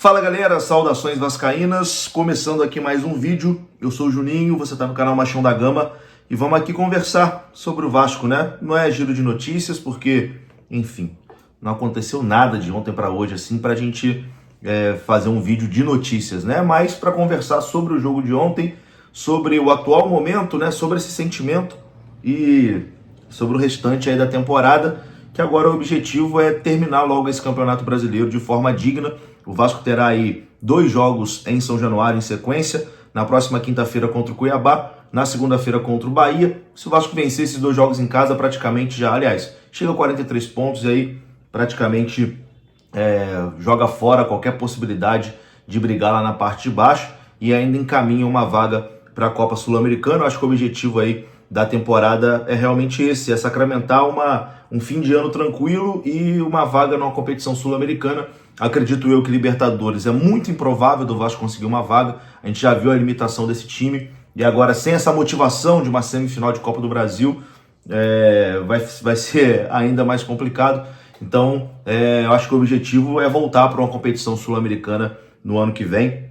Fala galera, saudações vascaínas, começando aqui mais um vídeo. Eu sou o Juninho, você tá no canal Machão da Gama e vamos aqui conversar sobre o Vasco, né? Não é giro de notícias porque, enfim, não aconteceu nada de ontem para hoje assim pra gente fazer um vídeo de notícias, né? Mas para conversar sobre o jogo de ontem, sobre o atual momento, né? Sobre esse sentimento e sobre o restante aí da temporada, que agora o objetivo é terminar logo esse Campeonato Brasileiro de forma digna. O Vasco terá aí 2 jogos em São Januário em sequência, na próxima quinta-feira contra o Cuiabá, na segunda-feira contra o Bahia. Se o Vasco vencer esses 2 jogos em casa, praticamente já, aliás, chega a 43 pontos e aí praticamente joga fora qualquer possibilidade de brigar lá na parte de baixo e ainda encaminha uma vaga para a Copa Sul-Americana. Eu acho que o objetivo aí da temporada é realmente esse, é sacramentar um fim de ano tranquilo e uma vaga numa competição sul-americana. Acredito eu que Libertadores é muito improvável do Vasco conseguir uma vaga, a gente já viu a limitação desse time, e agora sem essa motivação de uma semifinal de Copa do Brasil, vai ser ainda mais complicado. Então eu acho que o objetivo é voltar para uma competição sul-americana no ano que vem,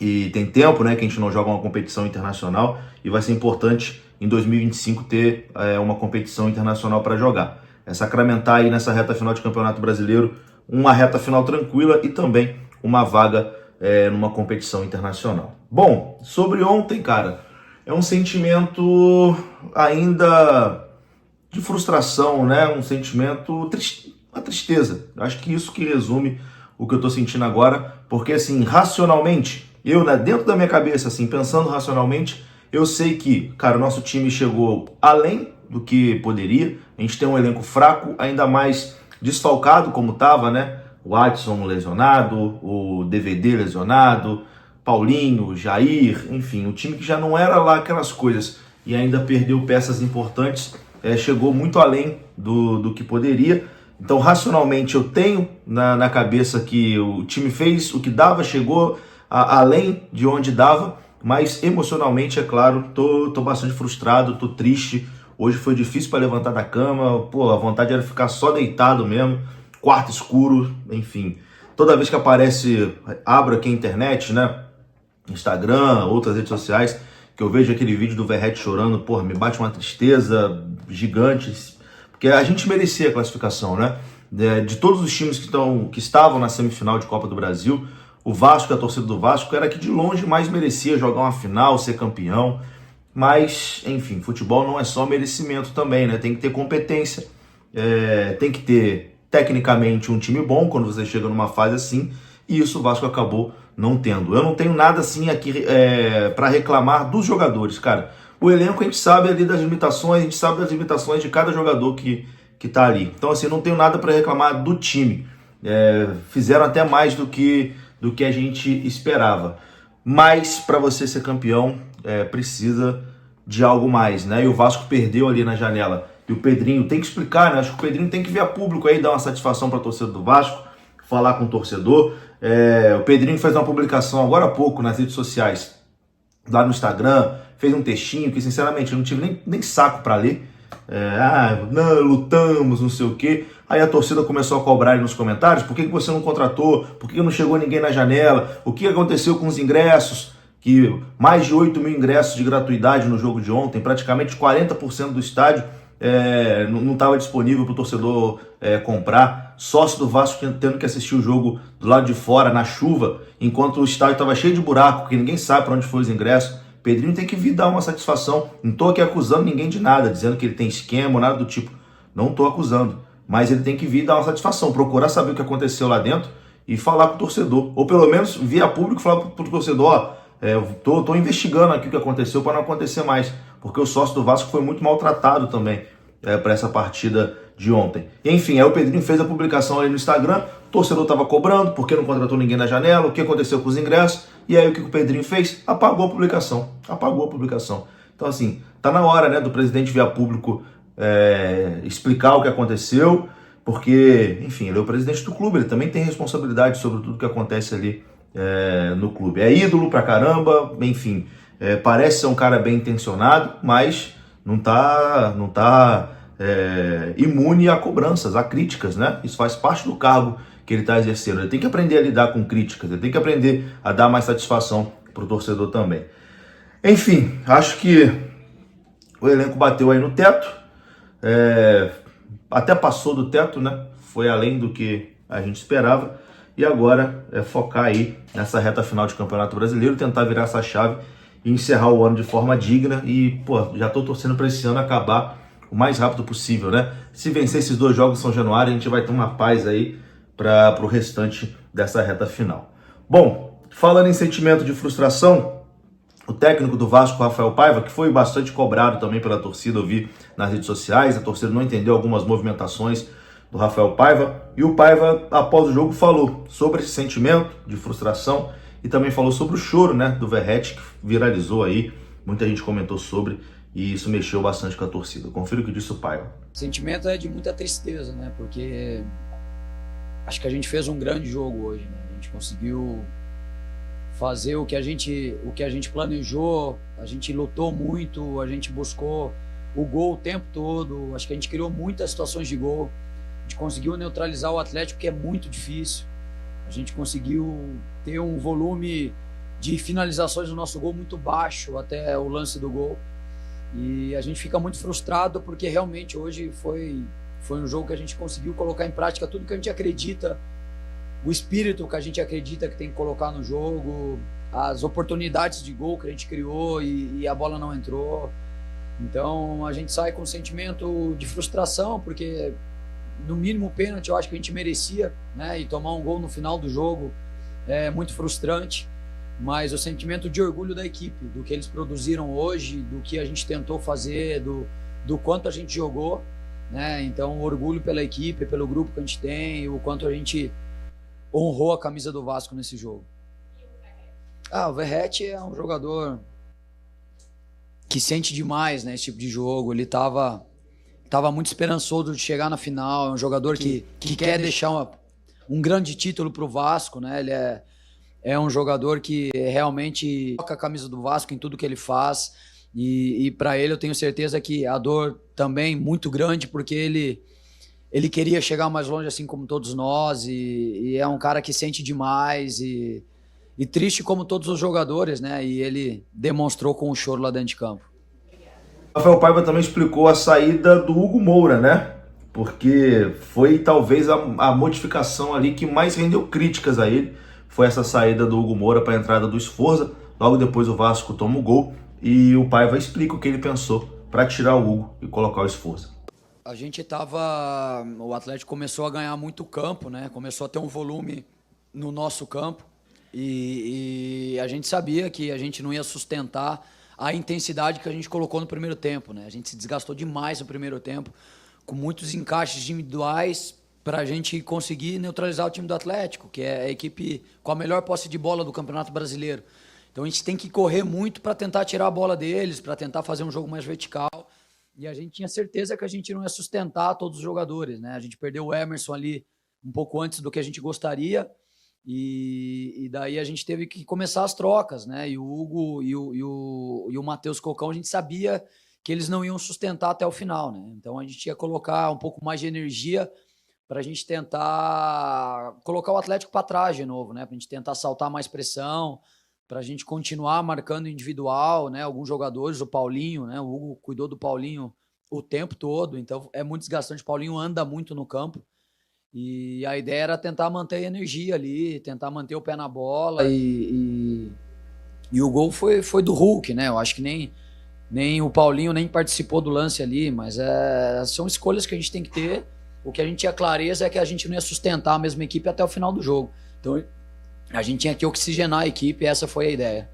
e tem tempo, né, que a gente não joga uma competição internacional, e vai ser importante em 2025 ter uma competição internacional para jogar. É sacramentar aí nessa reta final de Campeonato Brasileiro uma reta final tranquila e também uma vaga numa competição internacional. Bom, sobre ontem, cara, é um sentimento ainda de frustração, né? Um sentimento, uma tristeza. Acho que isso que resume o que eu tô sentindo agora, porque assim, racionalmente, eu, né, dentro da minha cabeça, assim, pensando racionalmente, eu sei que, cara, o nosso time chegou além do que poderia. A gente tem um elenco fraco, ainda mais desfalcado como estava, né? O Adson lesionado, o DVD lesionado, Paulinho, Jair, enfim, o time que já não era lá aquelas coisas e ainda perdeu peças importantes, chegou muito além do que poderia. Então, racionalmente, eu tenho na cabeça que o time fez o que dava, chegou além de onde dava, mas emocionalmente, é claro, tô bastante frustrado, tô triste. Hoje foi difícil para levantar da cama, pô, a vontade era ficar só deitado mesmo, quarto escuro, enfim. Toda vez que aparece, abro aqui a internet, né, Instagram, outras redes sociais, que eu vejo aquele vídeo do Verratti chorando, porra, me bate uma tristeza gigante, porque a gente merecia a classificação, né? De todos os times que estavam na semifinal de Copa do Brasil, o Vasco, a torcida do Vasco, era que de longe mais merecia jogar uma final, ser campeão. Mas, enfim, futebol não é só merecimento também, né? Tem que ter competência, tem que ter, tecnicamente, um time bom quando você chega numa fase assim, e isso o Vasco acabou não tendo. Eu não tenho nada assim aqui para reclamar dos jogadores, cara. O elenco a gente sabe ali das limitações, a gente sabe das limitações de cada jogador que tá ali. Então, assim, não tenho nada para reclamar do time. Fizeram até mais do que a gente esperava. Mas para você ser campeão, precisa de algo mais, né? E o Vasco perdeu ali na janela. E o Pedrinho tem que explicar, né? Acho que o Pedrinho tem que vir a público aí, dar uma satisfação para a torcida do Vasco, falar com o torcedor. O Pedrinho fez uma publicação agora há pouco nas redes sociais, lá no Instagram, fez um textinho que, sinceramente, eu não tive nem saco para ler. Não, lutamos, não sei o quê. Aí a torcida começou a cobrar aí nos comentários: por que você não contratou? Por que não chegou ninguém na janela? O que aconteceu com os ingressos? Que mais de 8 mil ingressos de gratuidade no jogo de ontem, praticamente 40% do estádio não estava disponível para o torcedor comprar. Sócio do Vasco tendo que assistir o jogo do lado de fora, na chuva, enquanto o estádio estava cheio de buraco, porque ninguém sabe para onde foi os ingressos. Pedrinho tem que vir dar uma satisfação. Não estou aqui acusando ninguém de nada, dizendo que ele tem esquema ou nada do tipo. Não estou acusando. Mas ele tem que vir dar uma satisfação, procurar saber o que aconteceu lá dentro e falar com o torcedor. Ou pelo menos vir a público e falar para o torcedor: tô investigando aqui o que aconteceu para não acontecer mais. Porque o sócio do Vasco foi muito maltratado também para essa partida de ontem. Enfim, aí o Pedrinho fez a publicação ali no Instagram, o torcedor estava cobrando, porque não contratou ninguém na janela, o que aconteceu com os ingressos, e aí o que o Pedrinho fez? Apagou a publicação. Então, assim, tá na hora, né, do presidente vir a público explicar o que aconteceu, porque, enfim, ele é o presidente do clube, ele também tem responsabilidade sobre tudo que acontece ali no clube. É ídolo pra caramba, enfim, parece ser um cara bem intencionado, mas não tá imune a cobranças, a críticas, né? Isso faz parte do cargo que ele está exercendo. Ele tem que aprender a lidar com críticas, ele tem que aprender a dar mais satisfação para o torcedor também. Enfim, acho que o elenco bateu aí no teto, até passou do teto, né? Foi além do que a gente esperava. E agora é focar aí nessa reta final de Campeonato Brasileiro, tentar virar essa chave e encerrar o ano de forma digna. E, pô, já tô torcendo para esse ano acabar o mais rápido possível, né? Se vencer esses 2 jogos em São Januário, a gente vai ter uma paz aí para o restante dessa reta final. Bom, falando em sentimento de frustração, o técnico do Vasco, Rafael Paiva, que foi bastante cobrado também pela torcida, eu vi nas redes sociais, a torcida não entendeu algumas movimentações do Rafael Paiva, e o Paiva, após o jogo, falou sobre esse sentimento de frustração e também falou sobre o choro, né, do Verratti, que viralizou aí, muita gente comentou sobre, e isso mexeu bastante com a torcida. Confira o que disse o Paiva. O sentimento é de muita tristeza, né, porque acho que a gente fez um grande jogo hoje, né? A gente conseguiu fazer o que a gente planejou, a gente lutou muito, a gente buscou o gol o tempo todo, acho que a gente criou muitas situações de gol. A gente conseguiu neutralizar o Atlético, que é muito difícil. A gente conseguiu ter um volume de finalizações no nosso gol muito baixo até o lance do gol. E a gente fica muito frustrado porque realmente hoje foi um jogo que a gente conseguiu colocar em prática tudo que a gente acredita, o espírito que a gente acredita que tem que colocar no jogo, as oportunidades de gol que a gente criou e a bola não entrou. Então a gente sai com um sentimento de frustração porque no mínimo pênalti eu acho que a gente merecia, né? E tomar um gol no final do jogo é muito frustrante, mas o sentimento de orgulho da equipe, do que eles produziram hoje, do que a gente tentou fazer, do quanto a gente jogou, né? Então orgulho pela equipe, pelo grupo que a gente tem, o quanto a gente honrou a camisa do Vasco nesse jogo. O Verratti é um jogador que sente demais, né, esse tipo de jogo. Ele tava muito esperançoso de chegar na final, é um jogador que quer deixar um grande título para o Vasco, né? Ele é um jogador que realmente toca a camisa do Vasco em tudo que ele faz, e para ele eu tenho certeza que a dor também muito grande, porque ele queria chegar mais longe assim como todos nós, e é um cara que sente demais, e triste como todos os jogadores, né? E ele demonstrou com o choro lá dentro de campo. Rafael Paiva também explicou a saída do Hugo Moura, né? Porque foi talvez a modificação ali que mais rendeu críticas a ele. Foi essa saída do Hugo Moura para a entrada do Sforza. Logo depois o Vasco toma o gol e o Paiva explica o que ele pensou para tirar o Hugo e colocar o Sforza. O Atlético começou a ganhar muito campo, né? Começou a ter um volume no nosso campo e a gente sabia que a gente não ia sustentar a intensidade que a gente colocou no primeiro tempo, né? A gente se desgastou demais no primeiro tempo, com muitos encaixes individuais para a gente conseguir neutralizar o time do Atlético, que é a equipe com a melhor posse de bola do Campeonato Brasileiro. Então a gente tem que correr muito para tentar tirar a bola deles, para tentar fazer um jogo mais vertical. E a gente tinha certeza que a gente não ia sustentar todos os jogadores, né? A gente perdeu o Emerson ali um pouco antes do que a gente gostaria. E daí a gente teve que começar as trocas, né? E o Hugo e o Matheus Cocão, a gente sabia que eles não iam sustentar até o final, né? Então a gente ia colocar um pouco mais de energia para a gente tentar colocar o Atlético para trás de novo, né? Para a gente tentar saltar mais pressão, para a gente continuar marcando individual, né? Alguns jogadores, o Paulinho, né? O Hugo cuidou do Paulinho o tempo todo, então é muito desgastante. O Paulinho anda muito no campo. E a ideia era tentar manter a energia ali, tentar manter o pé na bola, e o gol foi do Hulk, né? Eu acho que nem o Paulinho nem participou do lance ali, mas são escolhas que a gente tem que ter. O que a gente tinha clareza é que a gente não ia sustentar a mesma equipe até o final do jogo. Então a gente tinha que oxigenar a equipe, e essa foi a ideia.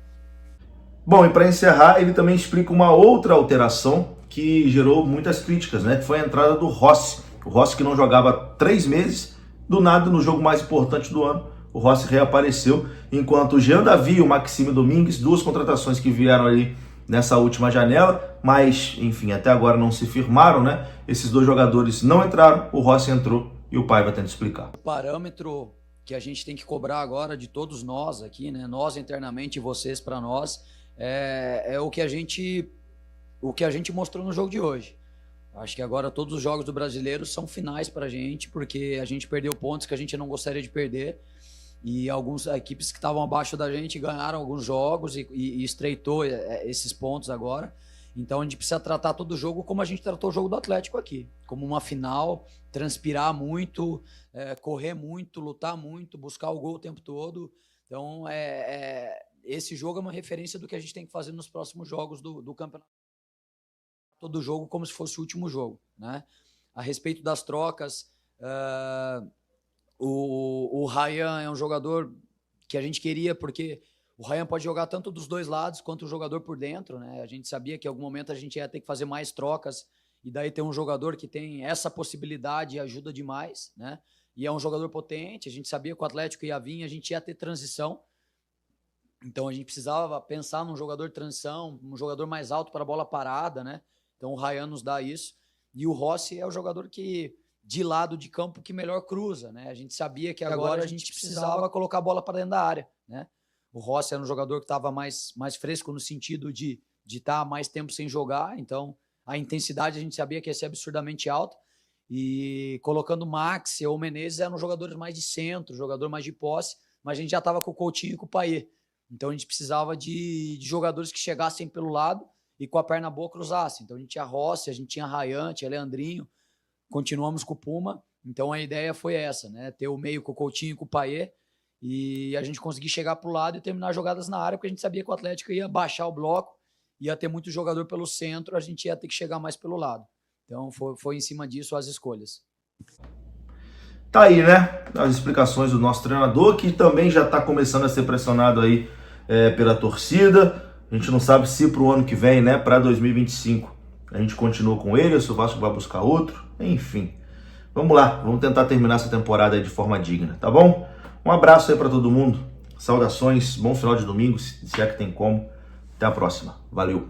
Bom, e para encerrar, ele também explica uma outra alteração que gerou muitas críticas, né? Que foi a entrada do Rossi. O Rossi, que não jogava há 3 meses, do nada, no jogo mais importante do ano, o Rossi reapareceu, enquanto o Jean Davi e o Maxime Domingues, 2 contratações que vieram ali nessa última janela, mas, enfim, até agora não se firmaram, né? Esses 2 jogadores não entraram, o Rossi entrou e o Paiva tenta explicar. O parâmetro que a gente tem que cobrar agora de todos nós aqui, né? Nós internamente e vocês para nós, é o que a gente mostrou no jogo de hoje. Acho que agora todos os jogos do Brasileiro são finais pra gente, porque a gente perdeu pontos que a gente não gostaria de perder. E algumas equipes que estavam abaixo da gente ganharam alguns jogos e estreitou esses pontos agora. Então a gente precisa tratar todo o jogo como a gente tratou o jogo do Atlético aqui, como uma final, transpirar muito, correr muito, lutar muito, buscar o gol o tempo todo. Então esse jogo é uma referência do que a gente tem que fazer nos próximos jogos do campeonato. Todo jogo como se fosse o último jogo, né? A respeito das trocas, o Ryan é um jogador que a gente queria, porque o Ryan pode jogar tanto dos dois lados quanto o jogador por dentro, né? A gente sabia que em algum momento a gente ia ter que fazer mais trocas e daí ter um jogador que tem essa possibilidade e ajuda demais, né? E é um jogador potente, a gente sabia que o Atlético ia vir, a gente ia ter transição, então a gente precisava pensar num jogador de transição, um jogador mais alto para a bola parada, né? Então o Ryan nos dá isso. E o Rossi é o jogador que, de lado de campo, que melhor cruza, né? A gente sabia que agora a gente precisava colocar a bola para dentro da área, né? O Rossi era um jogador que estava mais fresco no sentido de estar mais tempo sem jogar, então a intensidade a gente sabia que ia ser absurdamente alta. E colocando Max ou Menezes eram jogadores mais de centro, jogador mais de posse, mas a gente já estava com o Coutinho e com o Payet. Então a gente precisava de jogadores que chegassem pelo lado e com a perna boa cruzasse. Então a gente tinha Rossi, a gente tinha Ryan, tinha Leandrinho, continuamos com o Puma. Então a ideia foi essa, né? Ter o meio com o Coutinho e com o Payet e a gente conseguir chegar para o lado e terminar jogadas na área, porque a gente sabia que o Atlético ia baixar o bloco, ia ter muito jogador pelo centro, a gente ia ter que chegar mais pelo lado. Então foi em cima disso as escolhas. Tá aí, né? As explicações do nosso treinador, que também já está começando a ser pressionado aí pela torcida. A gente não sabe se para o ano que vem, né, para 2025, a gente continua com ele, ou se o Vasco vai buscar outro. Enfim, vamos lá, vamos tentar terminar essa temporada aí de forma digna, tá bom? Um abraço aí para todo mundo, saudações, bom final de domingo, se é que tem como. Até a próxima, valeu!